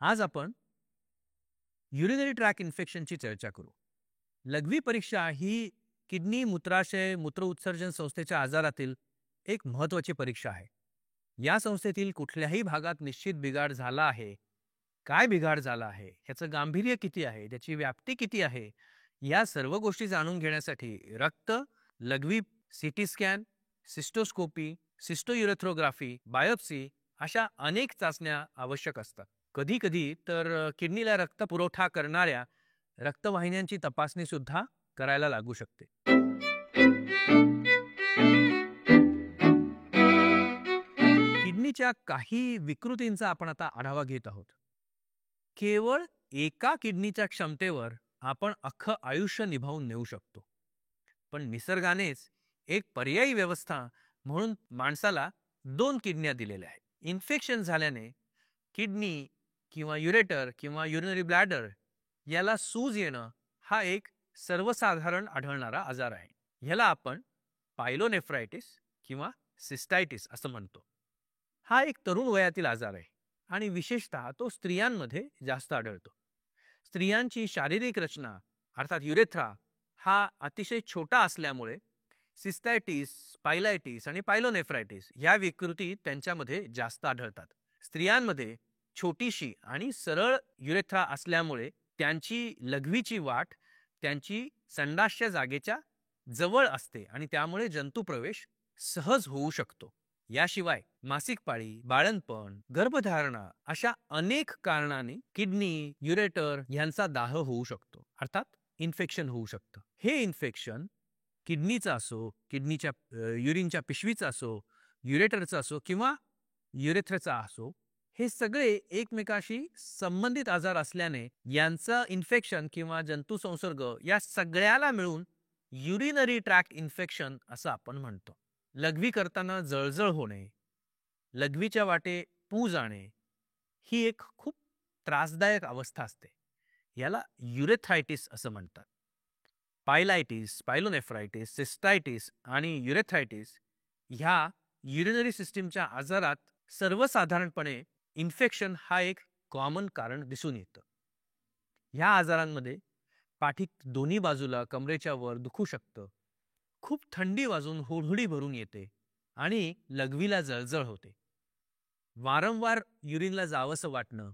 आज आपण urinary track इन्फेक्शनची चर्चा करू. लघवी परीक्षा ही किडनी, मूत्राशय, मूत्र उत्सर्जन संस्थेच्या आजारातील एक महत्त्वाची परीक्षा आहे. या संस्थेतील कुठल्याही भागात निश्चित बिघाड झाला आहे, काय बिघाड झाला आहे, ह्याचं गांभीर्य किती आहे, त्याची व्याप्ती किती आहे, या सर्व गोष्टी जाणून घेण्यासाठी रक्त, लघवी, सीटी स्कॅन, सिस्टोस्कोपी, सिस्टोयुरेथ्रोग्राफी, बायोप्सी अशा अनेक चाचण्या आवश्यक असतात. कधी कधी तर किडनीला रक्त पुरवठा करणाऱ्या रक्तवाहिन्यांची तपासणी सुद्धा करायला लागू शकते. किडनीच्या काही विकृतींचा आपण आता आढावा घेत आहोत. केवळ एका किडनीच्या क्षमतेवर आपण अख्खं आयुष्य निभावून नेऊ शकतो, पण निसर्गानेच एक पर्यायी व्यवस्था म्हणून माणसाला 2 किडन्या दिलेल्या आहेत. इन्फेक्शन झाल्याने किडनी किंवा युरेटर किंवा युरिनरी ब्लॅडर याला सूज येणं हा एक सर्वसाधारण आढळणारा आजार आहे. ह्याला आपण पायलोनेफ्रायटिस किंवा सिस्टायटिस असं म्हणतो. हा एक तरुण वयातील आजार आहे आणि विशेषतः तो स्त्रियांमध्ये जास्त आढळतो. स्त्रियांची शारीरिक रचना अर्थात युरेथ्रा हा अतिशय छोटा असल्यामुळे सिस्टायटिस, पायलायटिस आणि पायलोनेफ्रायटिस या विकृती त्यांच्यामध्ये जास्त आढळतात. स्त्रियांमध्ये छोटीशी आणि सरळ युरेथ्रा असल्यामुळे त्यांची लघवीची वाट त्यांची संडासच्या जागेच्या जवळ असते आणि त्यामुळे जंतुप्रवेश सहज होऊ शकतो. याशिवाय मासिक पाळी, बाळंतपण, गर्भधारणा अशा अनेक कारणांनी किडनी, युरेटर यांचा दाह होऊ शकतो, अर्थात इन्फेक्शन होऊ शकतं. हे इन्फेक्शन किडनीचा असो, किडनीच्या युरिनच्या पिशवीचा असो, युरेटरचा असो किंवा युरेथ्राचा असो, हे सगळे एकमेकाशी संबंधित आजार असल्याने यांचं इन्फेक्शन किंवा जंतू संसर्ग या सगळ्याला मिळून युरिनरी ट्रॅक्ट इन्फेक्शन असं आपण म्हणतो. लघवी करताना जळजळ होणे, लघवीच्या वाटे पू जाणे ही एक खूप त्रासदायक अवस्था असते. याला युरेथ्रायटिस असं म्हणतात. पायलायटिस, पायलोनेफ्रायटिस, सिस्टायटिस आणि युरेथ्रायटिस ह्या युरिनरी सिस्टीमच्या आजारात सर्वसाधारणपणे इन्फेक्शन हा एक कॉमन कारण दिसून येतं. ह्या आजारांमध्ये पाठीत दोन्ही बाजूला कमरेच्या वर दुखू शकतं, खूप थंडी वाजून हुडहुडी भरून येते आणि लघवीला जळजळ होते. वारंवार युरिनला जावंसं वाटणं,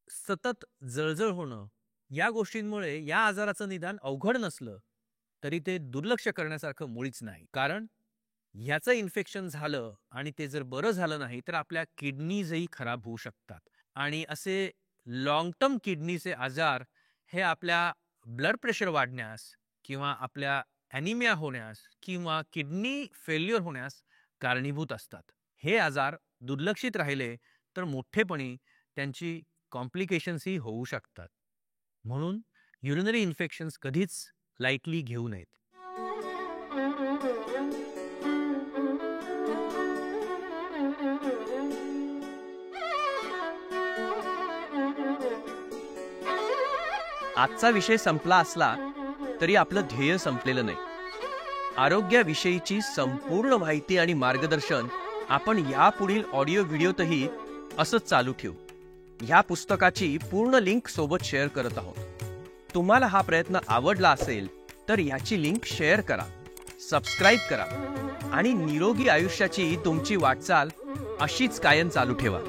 सतत जळजळ होणं या गोष्टींमुळे या आजाराचं निदान अवघड नसलं तरी ते दुर्लक्ष करण्यासारखं मुळीच नाही. कारण ह्याचं इन्फेक्शन झालं आणि ते जर बरं झालं नाही तर आपल्या किडनीजही खराब होऊ शकतात आणि असे लॉंग टर्म किडनीचे आजार हे आपल्या ब्लड प्रेशर वाढण्यास किंवा आपल्या ॲनिमिया होण्यास किंवा किडनी फेल्युअर होण्यास कारणीभूत असतात. हे आजार दुर्लक्षित राहिले तर मोठेपणी त्यांची कॉम्प्लिकेशन्सही होऊ शकतात. म्हणून युरिनरी इन्फेक्शन्स कधीच लाईटली घेऊ नयेत. आजचा विषय संपला असला तरी आपलं ध्येय संपलेलं नाही. आरोग्याविषयीची संपूर्ण माहिती आणि मार्गदर्शन आपण यापुढील ऑडिओ व्हिडिओतही असंच चालू ठेवू. ह्या पुस्तकाची पूर्ण लिंक सोबत शेअर करत आहोत. तुम्हाला हा प्रयत्न आवडला असेल तर याची लिंक शेअर करा, सबस्क्राईब करा आणि निरोगी आयुष्याची तुमची वाटचाल अशीच कायम चालू ठेवा.